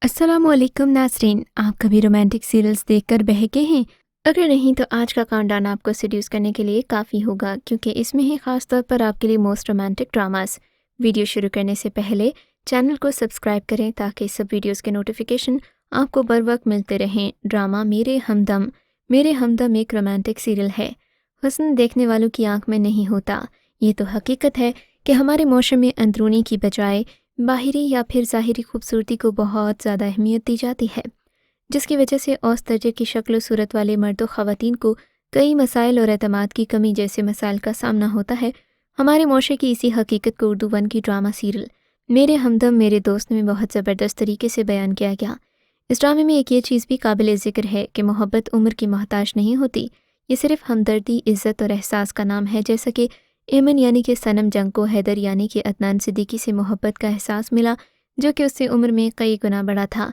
अस्सलाम वालेकुम नाज़रीन, आप कभी रोमांटिक सीरियल्स देखकर बहके हैं? अगर नहीं तो आज का काउंटडाउन आपको सेड्यूस करने के लिए काफ़ी होगा, क्योंकि इसमें है ख़ास तौर पर आपके लिए मोस्ट रोमांटिक ड्रामास। वीडियो शुरू करने से पहले चैनल को सब्सक्राइब करें ताकि सब वीडियोस के नोटिफिकेशन आपको बर वक्त मिलते रहें। ड्रामा मेरे हमदम एक रोमांटिक सीरियल है। हुस्न देखने वालों की आंख में नहीं होता। ये तो हकीकत है कि हमारे मौशम में अंदरूनी की बजाय बाहरी या फिर ज़ाहिरी खूबसूरती को बहुत ज़्यादा अहमियत दी जाती है, जिसकी वजह से औसत दर्जे की शक्ल सूरत वाले मर्द व ख़वातीन को कई मसाइल और एतमाद की कमी जैसे मसाइल का सामना होता है। हमारे मौशे की इसी हकीकत को उर्दू वन की ड्रामा सीरियल मेरे हमदम मेरे दोस्त में बहुत ज़बरदस्त तरीके से बयान किया गया। इस ड्रामे में एक ये चीज़ भी काबिल ज़िक्र है कि मोहब्बत उम्र की मोहताज नहीं होती। ये सिर्फ हमदर्दी, इज़्ज़त और एहसास का नाम है। जैसा कि एमन यानी कि सनम जंग को हैदर यानी कि अदनान सिद्दीकी से मोहब्बत का एहसास मिला, जो कि उससे उम्र में कई गुना बड़ा था।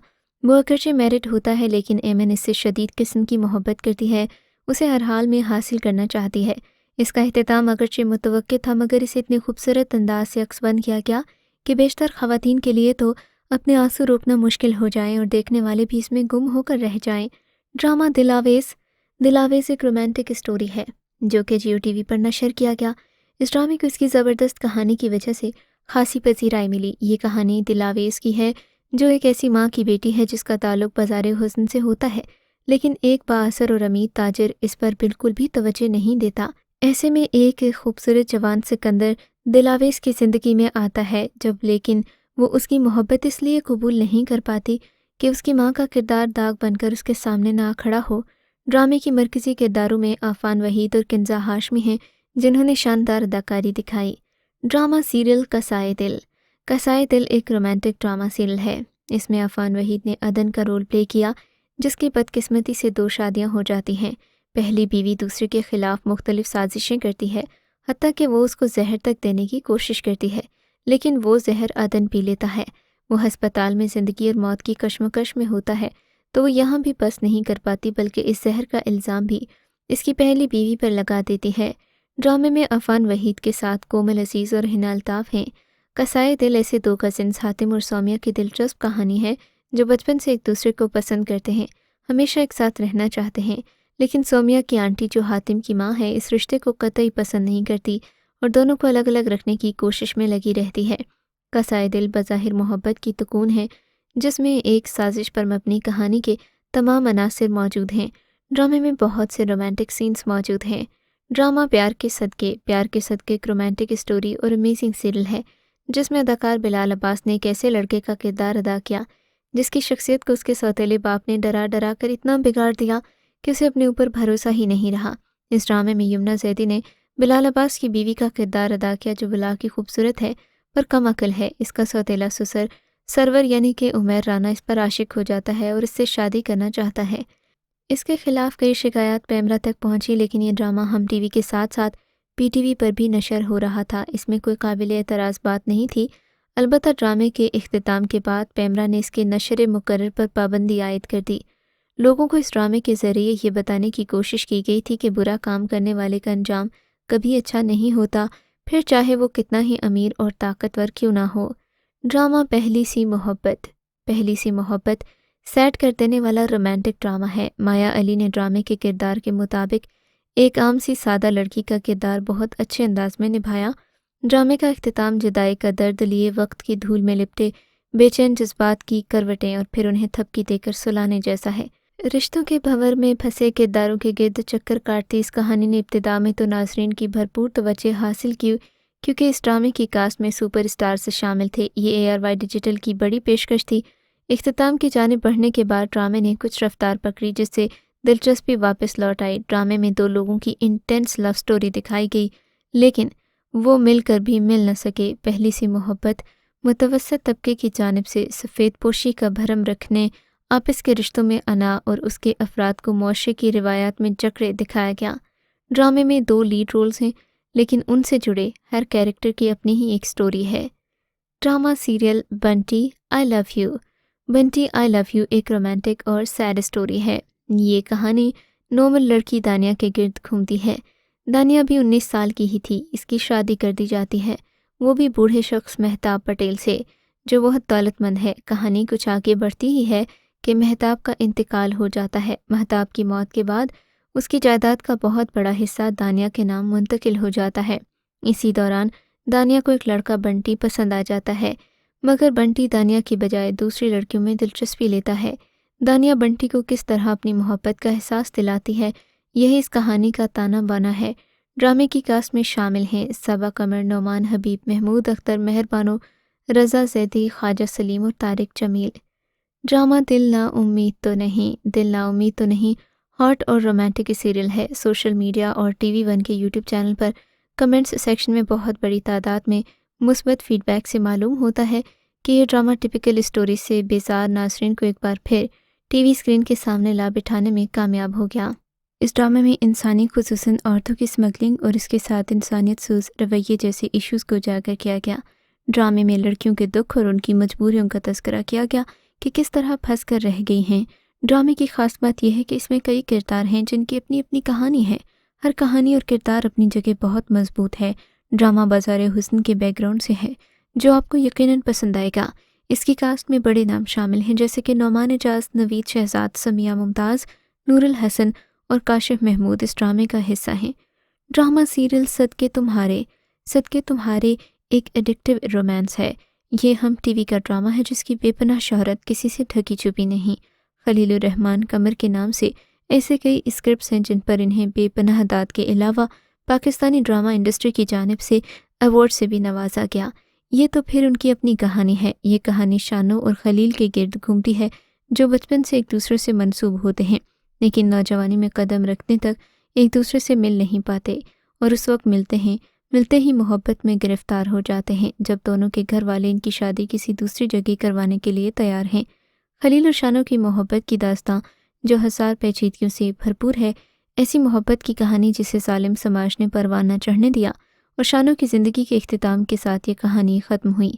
वो अगरचे मैरिड होता है, लेकिन एमन इससे शदीद किस्म की मोहब्बत करती है, उसे हर हाल में हासिल करना चाहती है। इसका अख्तिताम अगरचे मुतवक्किल था, मगर इसे इतने खूबसूरत अंदाज से अक्सबंद किया गया कि बेशतर ख़वातीन के लिए तो अपने आंसू रोकना मुश्किल हो जाएं और देखने वाले भी इसमें गुम होकर रह जाएं। ड्रामा दिलावेज़ एक रोमांटिक स्टोरी है जो कि जियो टीवी पर नशर किया गया। इस ड्रामे को इसकी ज़बरदस्त कहानी की वजह से खासी पजीराई मिली। ये कहानी दिलावेज़ की है, जो एक ऐसी माँ की बेटी है जिसका ताल्लुक़ बाज़ार हुस्न से होता है, लेकिन एक बाअसर और अमीर ताजिर इस पर बिल्कुल भी तवज्जो नहीं देता। ऐसे में एक खूबसूरत जवान सिकंदर दिलावेज़ की ज़िंदगी में आता है, लेकिन वो उसकी मोहब्बत इसलिए कबूल नहीं कर पाती कि उसकी माँ का किरदार दाग बनकर उसके सामने ना खड़ा हो। ड्रामे की मरकज़ी किरदारों में आफ़ान वहीद और किंज़ा हाशमी हैं, जिन्होंने शानदार अदाकारी दिखाई। ड्रामा सीरियल कसाए दिल एक रोमांटिक ड्रामा सीरियल है। इसमें आफ़ान वहीद ने अदन का रोल प्ले किया, जिसकी बदकिस्मती से 2 शादियाँ हो जाती हैं। पहली बीवी दूसरे के ख़िलाफ़ मुख्तलिफ साजिशें करती है, हत्ता कि वो उसको जहर तक देने की कोशिश करती है, लेकिन वो जहर अदन पी लेता है। वो हस्पताल में ज़िंदगी और मौत की कश्मकश में होता है, तो वो यहाँ भी बस नहीं कर पाती, बल्कि इस जहर का इल्ज़ाम भी इसकी पहली बीवी पर लगा देती है। ड्रामे में आफ़ान वहीद के साथ कोमल अज़ीज़ और हिना अल्ताफ़ हैं। कसाए दिल ऐसे 2 कज़िन्स हातिम और सौम्या की दिलचस्प कहानी है, जो बचपन से एक दूसरे को पसंद करते हैं, हमेशा एक साथ रहना चाहते हैं, लेकिन सौम्या की आंटी जो हातिम की माँ है, इस रिश्ते को कतई पसंद नहीं करती और दोनों को अलग अलग रखने की कोशिश में लगी रहती है। कसाए दिल बज़ाहिर मोहब्बत की तुकून है, जिसमें एक साजिश पर मबनी कहानी के तमाम अनासिर मौजूद हैं। ड्रामे में बहुत से रोमांटिक सीन्स मौजूद हैं। ड्रामा प्यार के सदके एक रोमांटिक स्टोरी और अमेजिंग सीरियल है, जिसमें अदाकार बिलाल अब्बास ने एक ऐसे लड़के का किरदार अदा किया जिसकी शख्सियत को उसके सौतेले बाप ने डरा कर इतना बिगाड़ दिया कि उसे अपने ऊपर भरोसा ही नहीं रहा। इस ड्रामे में यमुना जैदी ने बिलाल अब्बास की बीवी का किरदार अदा किया, जो बिलाल की खूबसूरत है पर कम अकल है। इसका सौतेला ससुर सरवर यानी कि उमैर राना इस पर आशिक हो जाता है और इससे शादी करना चाहता है। इसके खिलाफ कई शिकायत पैमरा तक पहुंची, लेकिन ये ड्रामा हम टीवी के साथ साथ पीटीवी पर भी नशर हो रहा था। इसमें कोई काबिल एतराज़ बात नहीं थी। अलबत्ता ड्रामे के इख्तिताम के बाद पैमरा ने इसके नशर मुकर्रर पर पाबंदी आयद कर दी। लोगों को इस ड्रामे के ज़रिए ये बताने की कोशिश की गई थी कि बुरा काम करने वाले का अंजाम कभी अच्छा नहीं होता, फिर चाहे वो कितना ही अमीर और ताकतवर क्यों ना हो। ड्रामा पहली सी मोहब्बत सैड कर देने वाला रोमांटिक ड्रामा है। माया अली ने ड्रामे के किरदार के मुताबिक एक आम सी सादा लड़की का किरदार बहुत अच्छे अंदाज में निभाया। ड्रामे का इख्तिताम जुदाई का दर्द लिए वक्त की धूल में लिपटे बेचैन जज्बात की करवटें और फिर उन्हें थपकी देकर सुलाने जैसा है। रिश्तों के भंवर में फंसे किरदारों के गिर्द चक्कर काटती इस कहानी ने इब्तिदा में तो नाजरीन की भरपूर तवज्जो हासिल की, क्योंकि इस ड्रामे की कास्ट में सुपर स्टार्स शामिल थे। ये ARY डिजिटल की बड़ी पेशकश थी। इख्तिताम की जानिब बढ़ने के बाद ड्रामे ने कुछ रफ्तार पकड़ी, जिससे दिलचस्पी वापस लौट आई। ड्रामे में 2 लोगों की इंटेंस लव स्टोरी दिखाई गई, लेकिन वो मिलकर भी मिल न सके। पहली सी मोहब्बत मुतवस्सित तबके की जानिब से सफ़ेद पोशी का भरम रखने, आपस के रिश्तों में अना और उसके अफराद को मुआशरे की रिवायात में जकड़े दिखाया गया। ड्रामे में 2 लीड रोल्स हैं, लेकिन उनसे जुड़े हर कैरेक्टर की अपनी ही एक स्टोरी है। Drama serial Bunty I love you एक रोमांटिक और सैड स्टोरी है। ये कहानी नॉर्मल लड़की दानिया के गिर्द घूमती है। दानिया भी 19 साल की ही थी। इसकी शादी कर दी जाती है, वो भी बूढ़े शख्स मेहताब पटेल से, جو بہت دولت مند ہے۔ کہانی کچھ آگے بڑھتی ہی ہے کہ مہتاب کا انتقال ہو جاتا ہے۔ مہتاب کی موت کے بعد اس کی جائیداد کا بہت بڑا حصہ دانیہ کے نام منتقل ہو جاتا ہے۔ اسی دوران دانیہ کو ایک لڑکا بنٹی پسند آ جاتا ہے، مگر بنٹی دانیہ کی بجائے دوسری لڑکیوں میں دلچسپی لیتا ہے۔ دانیہ بنٹی کو کس طرح اپنی محبت کا احساس دلاتی ہے، یہی اس کہانی کا تانا بانا ہے۔ ڈرامے کی کاسٹ میں شامل ہیں صبا قمر، نعمان حبیب، محمود اختر، مہر بانو، رضا زیدی، خواجہ سلیم اور طارق جمیل۔ ڈرامہ دل نا امید تو نہیں ہاٹ اور رومانٹک سیریل ہے۔ سوشل میڈیا اور ٹی وی ون کے یوٹیوب چینل پر کمنٹس سیکشن میں بہت بڑی تعداد میں مثبت فیڈ بیک سے معلوم ہوتا ہے کہ یہ ڈرامہ ٹپیکل اسٹوری سے بیزار ناظرین کو ایک بار پھر ٹی وی اسکرین کے سامنے لا بٹھانے میں کامیاب ہو گیا۔ اس ڈرامے میں انسانی خصوصاً عورتوں کی اسمگلنگ اور اس کے ساتھ انسانیت سوز رویے جیسے ایشوز کو اجاگر کیا گیا۔ ڈرامے میں لڑکیوں کے دکھ اور ان کی مجبوریوں کا تذکرہ کیا گیا کہ کس طرح پھنس کر رہ گئی ہیں۔ ڈرامے کی خاص بات یہ ہے کہ اس میں کئی کردار ہیں جن کی اپنی اپنی کہانی ہے۔ ہر کہانی اور کردار اپنی جگہ بہت مضبوط ہے۔ ڈرامہ بازار حسن کے بیک گراؤنڈ سے ہے جو آپ کو یقیناً پسند آئے گا۔ اس کی کاسٹ میں بڑے نام شامل ہیں جیسے کہ نعمان اعجاز، نوید شہزاد، سمیہ ممتاز، نور الحسن اور کاشف محمود اس ڈرامے کا حصہ ہیں۔ ڈرامہ سیریل صدقے تمہارے ایک ایڈکٹیو رومانس ہے۔ یہ ہم ٹی وی کا ڈرامہ ہے جس کی بے پناہ شہرت کسی سے ڈھکی چھپی نہیں۔ خلیل الرحمن قمر کے نام سے ایسے کئی اسکرپٹس ہیں جن پر انہیں بے پناہ داد کے علاوہ پاکستانی ڈرامہ انڈسٹری کی جانب سے ایوارڈ سے بھی نوازا گیا۔ یہ تو پھر ان کی اپنی کہانی ہے۔ یہ کہانی شانو اور خلیل کے گرد گھومتی ہے جو بچپن سے ایک دوسرے سے منسوب ہوتے ہیں لیکن نوجوانی میں قدم رکھنے تک ایک دوسرے سے مل نہیں پاتے، اور اس وقت ملتے ہی محبت میں گرفتار ہو جاتے ہیں جب دونوں کے گھر والے ان کی شادی کسی دوسری جگہ کروانے کے لیے تیار ہیں۔ خلیل اور شانو کی محبت کی داستاں جو ہزار پیچیدگیوں سے بھرپور ہے، ایسی محبت کی کہانی جسے ظالم سماج نے پروان نہ چڑھنے دیا، اور شانو کی زندگی کے اختتام کے ساتھ یہ کہانی ختم ہوئی۔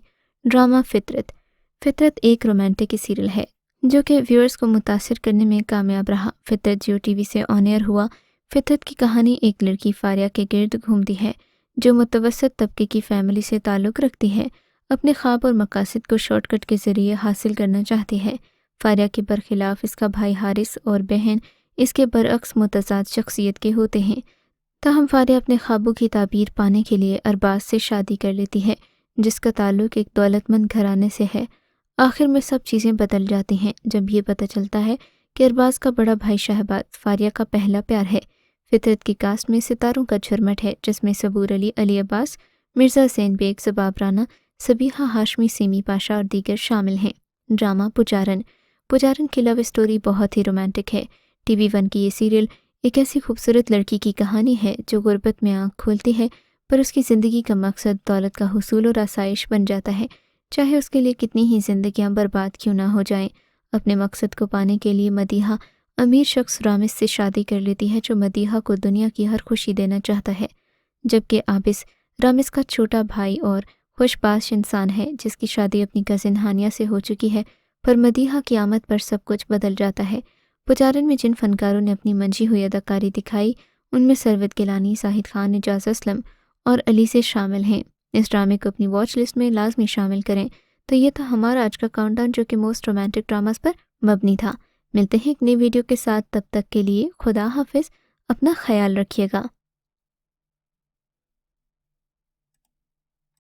ڈرامہ فطرت ایک رومانٹک سیریل ہے جو کہ ویورز کو متاثر کرنے میں کامیاب رہا۔ فطرت جیو ٹی وی سے آن ایئر ہوا۔ فطرت کی کہانی ایک لڑکی فاریہ کے گرد گھومتی ہے جو متوسط طبقے کی فیملی سے تعلق رکھتی ہے، اپنے خواب اور مقاصد کو شارٹ کٹ کے ذریعے حاصل کرنا چاہتی ہے۔ فاریہ کے برخلاف اس کا بھائی حارث اور بہن اس کے برعکس متضاد شخصیت کے ہوتے ہیں۔ تاہم فاریہ اپنے خوابوں کی تعبیر پانے کے لیے ارباز سے شادی کر لیتی ہے جس کا تعلق ایک دولت مند گھرانے سے ہے۔ آخر میں سب چیزیں بدل جاتی ہیں جب یہ پتہ چلتا ہے کہ ارباز کا بڑا بھائی شہباز فاریہ کا پہلا پیار ہے۔ فطرت کی کاسٹ میں ستاروں کا جھرمٹ ہے جس میں صبور علی، علی عباس، مرزا حسین بیگ، زباب رانا، سبیحہ ہاشمی، سیمی پاشا اور دیگر شامل ہیں۔ ڈرامہ پجارن کی لو اسٹوری بہت ہی رومانٹک ہے۔ ٹی وی ون کی یہ سیریل ایک ایسی خوبصورت لڑکی کی کہانی ہے جو غربت میں آنکھ کھولتی ہے پر اس کی زندگی کا مقصد دولت کا حصول اور آسائش بن جاتا ہے، چاہے اس کے لیے کتنی ہی زندگیاں برباد کیوں نہ ہو جائیں۔ اپنے مقصد کو پانے کے لیے مدیحہ امیر شخص رامز سے شادی کر لیتی ہے جو مدیحہ کو دنیا کی ہر خوشی دینا چاہتا ہے، جبکہ عابس رامز کا چھوٹا بھائی اور خوش باش انسان ہے جس کی شادی اپنی کزن ہانیہ سے ہو چکی ہے، پر مدیحہ کی آمد پر سب کچھ بدل جاتا ہے۔ پجارن میں جن فنکاروں نے اپنی منجھی ہوئی اداکاری دکھائی ان میں سروت گیلانی، زاہد خان، اعجاز اسلم اور علی سے شامل ہیں۔ اس ڈرامے کو اپنی واچ لسٹ میں لازمی شامل کریں۔ تو یہ تھا ہمارا آج کا کاؤنٹ ڈاؤن جو کہ موسٹ رومانٹک ڈراماز پر مبنی تھا۔ ملتے ہیں ایک نئی ویڈیو کے ساتھ، تب تک کے لیے خدا حافظ، اپنا خیال رکھیے گا۔